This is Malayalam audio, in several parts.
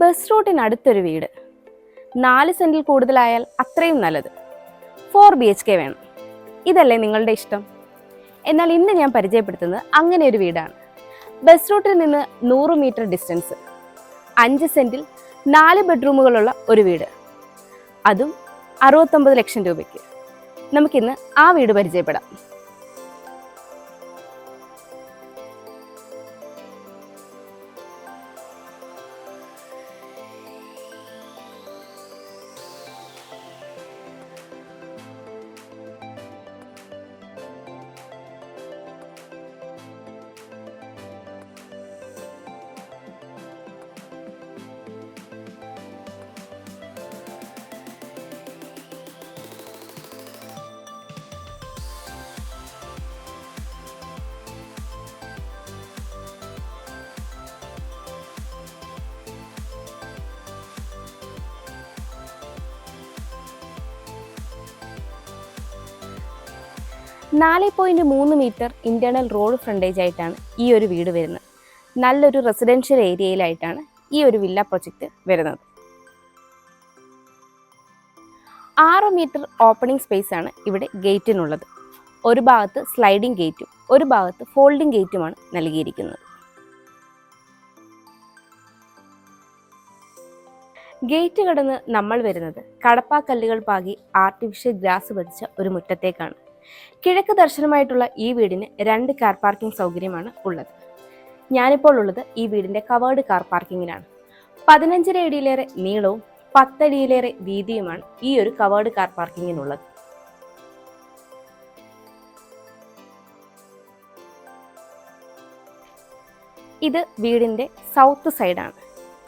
ബസ് റൂട്ടിനടുത്തൊരു വീട്, 4 സെന്റിൽ കൂടുതലായാൽ അത്രയും നല്ലത്. 4 BHK വേണം. ഇതല്ലേ നിങ്ങളുടെ ഇഷ്ടം? എന്നാൽ ഇന്ന് ഞാൻ പരിചയപ്പെടുത്തുന്നത് അങ്ങനെ ഒരു വീടാണ്. ബസ് റൂട്ടിൽ നിന്ന് 100 മീറ്റർ ഡിസ്റ്റൻസ്, 5 സെന്റിൽ 4 ബെഡ്റൂമുകളുള്ള ഒരു വീട്, അതും 69 ലക്ഷം രൂപയ്ക്ക്. നമുക്കിന്ന് ആ വീട് പരിചയപ്പെടാം. .3 മീറ്റർ ഇന്റേണൽ റോഡ് ഫ്രണ്ടേജ് ആയിട്ടാണ് ഈ ഒരു വീട് വരുന്നത്. നല്ലൊരു റെസിഡൻഷ്യൽ ഏരിയയിലായിട്ടാണ് ഈ ഒരു വില്ല പ്രൊജക്റ്റ് വരുന്നത്. 6 മീറ്റർ ഓപ്പണിംഗ് സ്പേസ് ആണ് ഇവിടെ ഗേറ്റിനുള്ളത്. ഒരു ഭാഗത്ത് സ്ലൈഡിംഗ് ഗേറ്റും ഒരു ഭാഗത്ത് ഫോൾഡിംഗ് ഗേറ്റുമാണ് നൽകിയിരിക്കുന്നത്. ഗേറ്റ് കടന്ന് നമ്മൾ വരുന്നത് കടപ്പാക്കല്ലുകൾ പാകി ആർട്ടിഫിഷ്യൽ ഗ്രാസ് പതിച്ച ഒരു മുറ്റത്തേക്കാണ്. കിഴക്ക് ദർശനമായിട്ടുള്ള ഈ വീടിന് 2 കാർ പാർക്കിംഗ് സൗകര്യമാണ് ഉള്ളത്. ഞാനിപ്പോൾ ഉള്ളത് ഈ വീടിന്റെ കവേർഡ് കാർ പാർക്കിങ്ങിലാണ്. 15 അടിയിലേറെ നീളവും 10 അടിയിലേറെ വീതിയുമാണ് ഈ ഒരു കവേർഡ് കാർ പാർക്കിങ്ങിനുള്ളത്. ഇത് വീടിന്റെ സൗത്ത് സൈഡാണ്.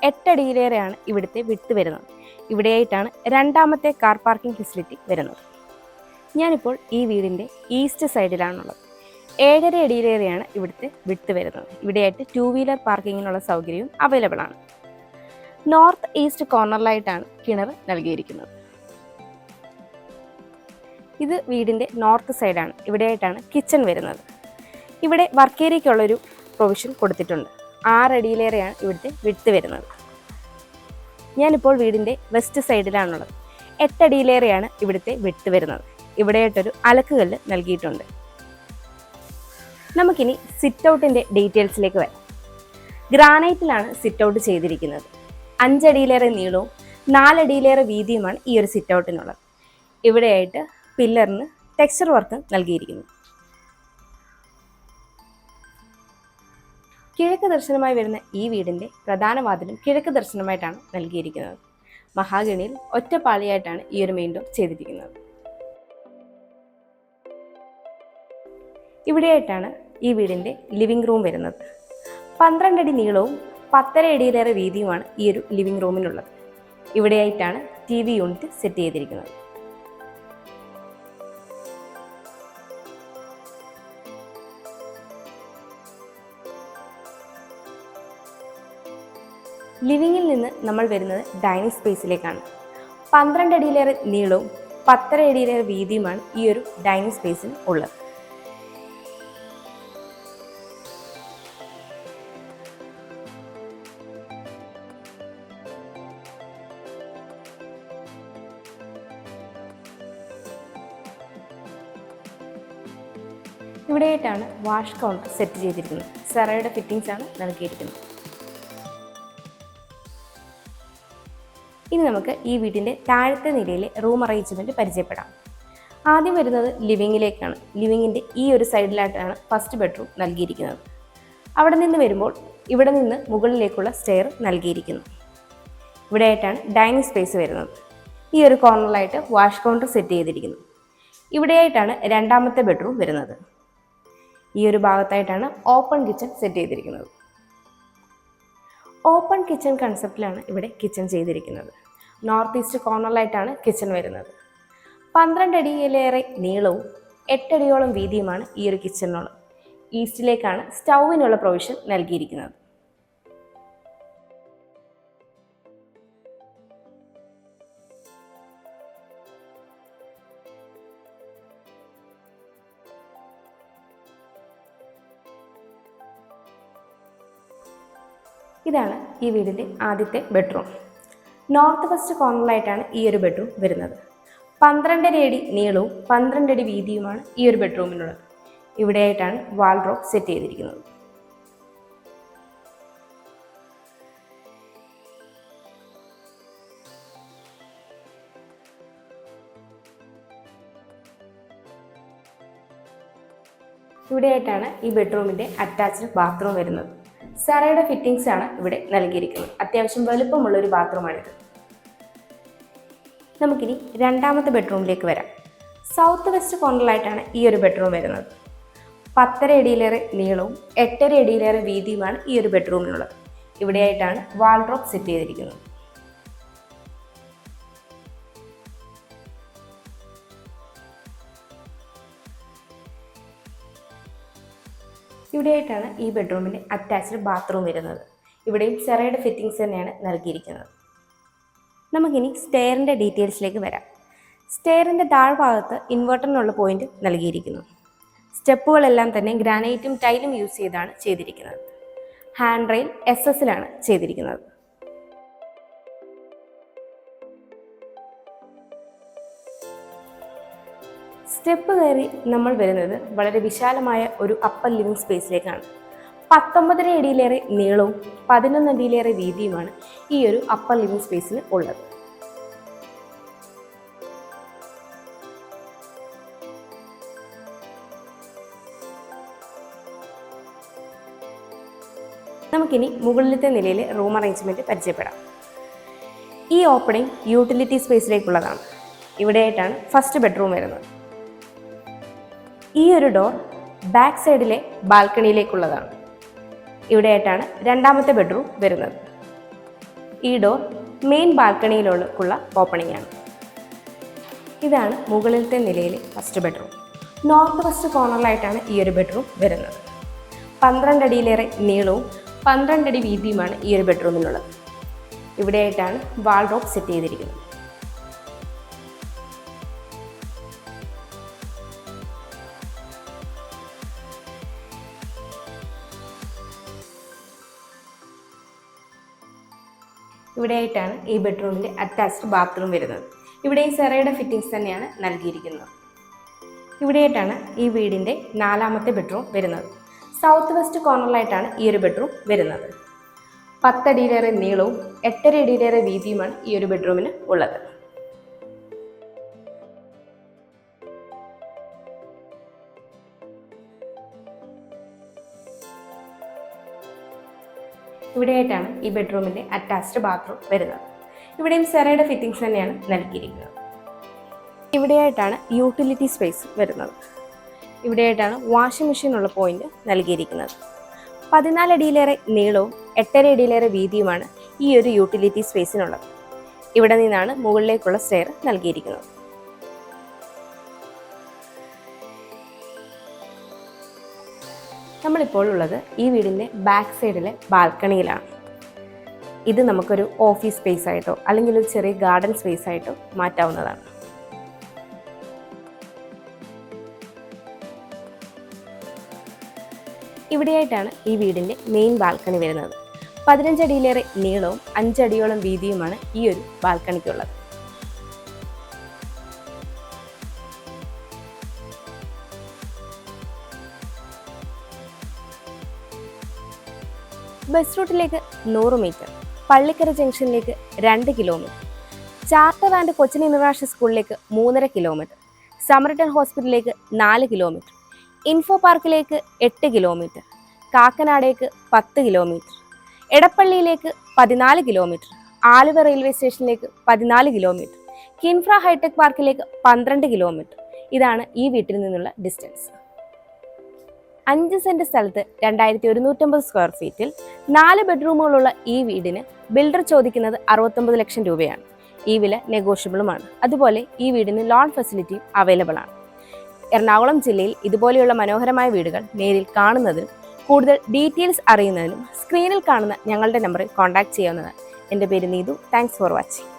8 അടിയിലേറെയാണ് ഇവിടുത്തെ വിട്ട് വരുന്നത്. ഇവിടെയായിട്ടാണ് രണ്ടാമത്തെ കാർ പാർക്കിംഗ് ഫെസിലിറ്റി വരുന്നത്. ഞാനിപ്പോൾ ഈ വീടിൻ്റെ ഈസ്റ്റ് സൈഡിലാണുള്ളത്. 7.5 അടിയിലേറെയാണ് ഇവിടുത്തെ വിട്ട് വരുന്നത്. ഇവിടെയായിട്ട് 2 വീലർ പാർക്കിങ്ങിനുള്ള സൗകര്യവും അവൈലബിൾ ആണ്. നോർത്ത് ഈസ്റ്റ് കോർണറിലായിട്ടാണ് കിണർ നൽകിയിരിക്കുന്നത്. ഇത് വീടിൻ്റെ നോർത്ത് സൈഡാണ്. ഇവിടെയായിട്ടാണ് കിച്ചൺ വരുന്നത്. ഇവിടെ വർക്ക് ഏരിയയ്ക്കുള്ളൊരു പ്രൊവിഷൻ കൊടുത്തിട്ടുണ്ട്. 6 അടിയിലേറെയാണ് ഇവിടുത്തെ വിട്ട് വരുന്നത്. ഞാനിപ്പോൾ വീടിൻ്റെ വെസ്റ്റ് സൈഡിലാണുള്ളത്. 8 അടിയിലേറെയാണ് ഇവിടുത്തെ വിട്ട് വരുന്നത്. ഇവിടെയായിട്ടൊരു അലക്കുകല്ല് നൽകിയിട്ടുണ്ട്. നമുക്കിനി സിറ്റ് ഔട്ടിൻ്റെ ഡീറ്റെയിൽസിലേക്ക് വരാം. ഗ്രാനൈറ്റിലാണ് സിറ്റ് ഔട്ട് ചെയ്തിരിക്കുന്നത്. 5 അടിയിലേറെ നീളവും 4 അടിയിലേറെ വീതിയുമാണ് ഈ ഒരു സിറ്റ് ഔട്ടിനുള്ളത്. ഇവിടെയായിട്ട് പില്ലറിന് ടെക്സ്ചർ വർക്ക് നൽകിയിരിക്കുന്നു. കിഴക്ക് ദർശനമായി വരുന്ന ഈ വീടിൻ്റെ പ്രധാന വാതിലും കിഴക്ക് ദർശനമായിട്ടാണ് നൽകിയിരിക്കുന്നത്. മഹാഗണിയിൽ ഒറ്റപ്പാളിയായിട്ടാണ് ഈ ഒരു മെയിൻ ഡോർ ചെയ്തിരിക്കുന്നത്. ഇവിടെയായിട്ടാണ് ഈ വീടിൻ്റെ ലിവിംഗ് റൂം വരുന്നത്. 12 അടി നീളവും 10.5 അടിയിലേറെ വീതിയുമാണ് ഈ ഒരു ലിവിംഗ് റൂമിനുള്ളത്. ഇവിടെയായിട്ടാണ് TV യൂണിറ്റ് സെറ്റ് ചെയ്തിരിക്കുന്നത്. ലിവിങ്ങിൽ നിന്ന് നമ്മൾ വരുന്നത് ഡൈനിങ് സ്പേസിലേക്കാണ്. 12 അടിയിലേറെ നീളവും 10.5 അടിയിലേറെ വീതിയുമാണ് ഈ ഒരു ഡൈനിങ് സ്പേസിന് ഉള്ളത്. ഇവിടെയായിട്ടാണ് വാഷ് കൗണ്ടർ സെറ്റ് ചെയ്തിരിക്കുന്നത്. സെറയുടെ ഫിറ്റിംഗ്സ് ആണ് നൽകിയിരിക്കുന്നത്. ഇനി നമുക്ക് ഈ വീടിൻ്റെ താഴത്തെ നിലയിലെ റൂം അറേഞ്ച്മെൻറ്റ് പരിചയപ്പെടാം. ആദ്യം വരുന്നത് ലിവിങ്ങിലേക്കാണ്. ലിവിങ്ങിൻ്റെ ഈ ഒരു സൈഡിലായിട്ടാണ് ഫസ്റ്റ് ബെഡ്റൂം നൽകിയിരിക്കുന്നത്. അവിടെ നിന്ന് വരുമ്പോൾ ഇവിടെ നിന്ന് മുകളിലേക്കുള്ള സ്റ്റെയർ നൽകിയിരിക്കുന്നു. ഇവിടെയായിട്ടാണ് ഡൈനിങ് സ്പേസ് വരുന്നത്. ഈ ഒരു കോർണറിലായിട്ട് വാഷ് കൗണ്ടർ സെറ്റ് ചെയ്തിരിക്കുന്നു. ഇവിടെയായിട്ടാണ് രണ്ടാമത്തെ ബെഡ്റൂം വരുന്നത്. ഈ ഒരു ഭാഗത്തായിട്ടാണ് ഓപ്പൺ കിച്ചൺ സെറ്റ് ചെയ്തിരിക്കുന്നത്. ഓപ്പൺ കിച്ചൺ കൺസെപ്റ്റിലാണ് ഇവിടെ കിച്ചൺ ചെയ്തിരിക്കുന്നത്. നോർത്ത് ഈസ്റ്റ് കോർണറിലായിട്ടാണ് കിച്ചൺ വരുന്നത്. 12 അടിയിലേറെ നീളവും 8 അടിയോളം വീതിയുമാണ് ഈ ഒരു കിച്ചണിനുള്ളത്. ഈസ്റ്റിലേക്കാണ് സ്റ്റൗവിനുള്ള പ്രൊവിഷൻ നൽകിയിരിക്കുന്നത്. ഇതാണ് ഈ വീടിൻ്റെ ആദ്യത്തെ ബെഡ്റൂം. നോർത്ത് വെസ്റ്റ് കോർണറിലായിട്ടാണ് ഈ ഒരു ബെഡ്റൂം വരുന്നത്. 12.5 അടി നീളവും 12 അടി വീതിയുമാണ് ഈ ഒരു ബെഡ്റൂമിനുള്ളത്. ഇവിടെയായിട്ടാണ് വാൾഡ്രോബ് സെറ്റ് ചെയ്തിരിക്കുന്നത്. ഇവിടെയായിട്ടാണ് ഈ ബെഡ്റൂമിൻ്റെ അറ്റാച്ച്ഡ് ബാത്റൂം വരുന്നത്. സറയുടെ ഫിറ്റിംഗ്സ് ആണ് ഇവിടെ നൽകിയിരിക്കുന്നത്. അത്യാവശ്യം വലുപ്പമുള്ളൊരു ബാത്റൂമാണിത്. നമുക്കിനി രണ്ടാമത്തെ ബെഡ്റൂമിലേക്ക് വരാം. സൗത്ത് വെസ്റ്റ് കോർണറിലായിട്ടാണ് ഈ ഒരു ബെഡ്റൂം വരുന്നത്. 10.5 അടിയിലേറെ നീളവും 8.5 അടിയിലേറെ വീതിയുമാണ് ഈ ഒരു ബെഡ്റൂമിനുള്ളത്. ഇവിടെയായിട്ടാണ് വാൾഡ്രോബ് സെറ്റ് ചെയ്തിരിക്കുന്നത്. ഇവിടെയായിട്ടാണ് ഈ ബെഡ്റൂമിൻ്റെ അറ്റാച്ച്ഡ് ബാത്റൂം വരുന്നത്. ഇവിടെയും സെറയുടെ ഫിറ്റിംഗ്സ് തന്നെയാണ് നൽകിയിരിക്കുന്നത്. നമുക്കിനി സ്റ്റെയറിൻ്റെ ഡീറ്റെയിൽസിലേക്ക് വരാം. സ്റ്റെയറിൻ്റെ താഴ്ഭാഗത്ത് ഇൻവെർട്ടറിനുള്ള പോയിന്റ് നൽകിയിരിക്കുന്നു. സ്റ്റെപ്പുകളെല്ലാം തന്നെ ഗ്രാനൈറ്റും ടൈലും യൂസ് ചെയ്താണ് ചെയ്തിരിക്കുന്നത്. ഹാൻഡ് റെയിൽ SS-ലാണ് ചെയ്തിരിക്കുന്നത്. സ്റ്റെപ്പ് കയറി നമ്മൾ വരുന്നത് വളരെ വിശാലമായ ഒരു അപ്പർ ലിവിംഗ് സ്പേസിലേക്കാണ്. 19.5 അടിയിലേറെ നീളവും 11 അടിയിലേറെ വീതിയുമാണ് ഈ ഒരു അപ്പർ ലിവിംഗ് സ്പേസിന് ഉള്ളത്. നമുക്കിനി മുകളിലത്തെ നിലയിലെ റൂം അറേഞ്ച്മെൻറ്റ് പരിചയപ്പെടാം. ഈ ഓപ്പണിംഗ് യൂട്ടിലിറ്റി സ്പേസിലേക്കുള്ളതാണ്. ഇവിടെയായിട്ടാണ് ഫസ്റ്റ് ബെഡ്റൂം വരുന്നത്. ഈ ഒരു ഡോർ ബാക്ക് സൈഡിലെ ബാൽക്കണിയിലേക്കുള്ളതാണ്. ഇവിടെയായിട്ടാണ് രണ്ടാമത്തെ ബെഡ്റൂം വരുന്നത്. ഈ ഡോർ മെയിൻ ബാൽക്കണിയിലേക്കുള്ള ഓപ്പണിംഗ് ആണ്. ഇതാണ് മുകളിലത്തെ നിലയിലെ ഫസ്റ്റ് ബെഡ്റൂം. നോർത്ത് വെസ്റ്റ് കോർണറിലായിട്ടാണ് ഈ ഒരു ബെഡ്റൂം വരുന്നത്. 12 അടിയിലേറെ നീളവും 12 അടി വീതിയുമാണ് ഈ ഒരു ബെഡ്റൂമിനുള്ളത്. ഇവിടെയായിട്ടാണ് വാൾഡ്രോബ് സെറ്റ് ചെയ്തിരിക്കുന്നത്. ഇവിടെയായിട്ടാണ് ഈ ബെഡ്റൂമിൻ്റെ അറ്റാച്ച്ഡ് ബാത്റൂം വരുന്നത്. ഇവിടെയും സെറയുടെ ഫിറ്റിംഗ്സ് തന്നെയാണ് നൽകിയിരിക്കുന്നത്. ഇവിടെയായിട്ടാണ് ഈ വീടിൻ്റെ നാലാമത്തെ ബെഡ്റൂം വരുന്നത്. സൗത്ത് വെസ്റ്റ് കോർണറിലായിട്ടാണ് ഈ ഒരു ബെഡ്റൂം വരുന്നത്. 10 അടിയിലേറെ നീളവും 8.5 അടിയിലേറെ വീതിയുമാണ് ഈ ഒരു ബെഡ്റൂമിന് ഉള്ളത്. ഇവിടെയായിട്ടാണ് ഈ ബെഡ്റൂമിൻ്റെ അറ്റാച്ച്ഡ് ബാത്റൂം വരുന്നത്. ഇവിടെയും സെറയുടെ ഫിറ്റിംഗ്സ് തന്നെയാണ് നൽകിയിരിക്കുന്നത്. ഇവിടെയായിട്ടാണ് യൂട്ടിലിറ്റി സ്പേസ് വരുന്നത്. ഇവിടെയായിട്ടാണ് വാഷിംഗ് മെഷീനുള്ള പോയിന്റ് നൽകിയിരിക്കുന്നത്. 14 അടിയിലേറെ നീളവും 8.5 അടിയിലേറെ വീതിയുമാണ് ഈ ഒരു യൂട്ടിലിറ്റി സ്പേസിനുള്ളത്. ഇവിടെ നിന്നാണ് മുകളിലേക്കുള്ള സ്റ്റെയർ നൽകിയിരിക്കുന്നത്. നമ്മളിപ്പോൾ ഉള്ളത് ഈ വീടിൻ്റെ ബാക്ക് സൈഡിലെ ബാൽക്കണിയിലാണ്. ഇത് നമുക്കൊരു ഓഫീസ് സ്പേസ് ആയിട്ടോ അല്ലെങ്കിൽ ഒരു ചെറിയ ഗാർഡൻ സ്പേസ് ആയിട്ടോ മാറ്റാവുന്നതാണ്. ഇവിടെയായിട്ടാണ് ഈ വീടിൻ്റെ മെയിൻ ബാൽക്കണി വരുന്നത്. 15 അടിയിലേറെ നീളവും 5 അടിയോളം വീതിയുമാണ് ഈ ഒരു ബാൽക്കണിക്കുള്ളത്. ബസ് റൂട്ടിലേക്ക് 100 മീറ്റർ, പള്ളിക്കര ജംഗ്ഷനിലേക്ക് 2 kilometre, charter and Cochin international സ്കൂളിലേക്ക് 3.5 കിലോമീറ്റർ, സമർട്ടൺ ഹോസ്പിറ്റലിലേക്ക് 4 കിലോമീറ്റർ, ഇൻഫോ പാർക്കിലേക്ക് 8 കിലോമീറ്റർ, കാക്കനാടേക്ക് 10 കിലോമീറ്റർ, എടപ്പള്ളിയിലേക്ക് 14 കിലോമീറ്റർ, ആലുവ റെയിൽവേ സ്റ്റേഷനിലേക്ക് 14 കിലോമീറ്റർ, കിൻഫ്ര ഹൈടെക് പാർക്കിലേക്ക് 12 കിലോമീറ്റർ. ഇതാണ് ഈ വീട്ടിൽ നിന്നുള്ള ഡിസ്റ്റൻസ്. 5 സെന്റ് സ്ഥലത്ത് 2150 സ്ക്വയർ ഫീറ്റിൽ 4 ബെഡ്റൂമുകളുള്ള ഈ വീടിന് ബിൽഡർ ചോദിക്കുന്നത് 69 ലക്ഷം രൂപയാണ്. ഈ വില നെഗോഷ്യബിളുമാണ്. അതുപോലെ ഈ വീടിന് ലോൺ ഫെസിലിറ്റിയും അവൈലബിൾ ആണ്. എറണാകുളം ജില്ലയിൽ ഇതുപോലെയുള്ള മനോഹരമായ വീടുകൾ നേരിൽ കാണുന്നതിനും കൂടുതൽ ഡീറ്റെയിൽസ് അറിയുന്നതിനും സ്ക്രീനിൽ കാണുന്ന ഞങ്ങളുടെ നമ്പറിൽ കോൺടാക്ട് ചെയ്യാവുന്നതാണ്. എൻ്റെ പേര് നീതു. Thanks for watching.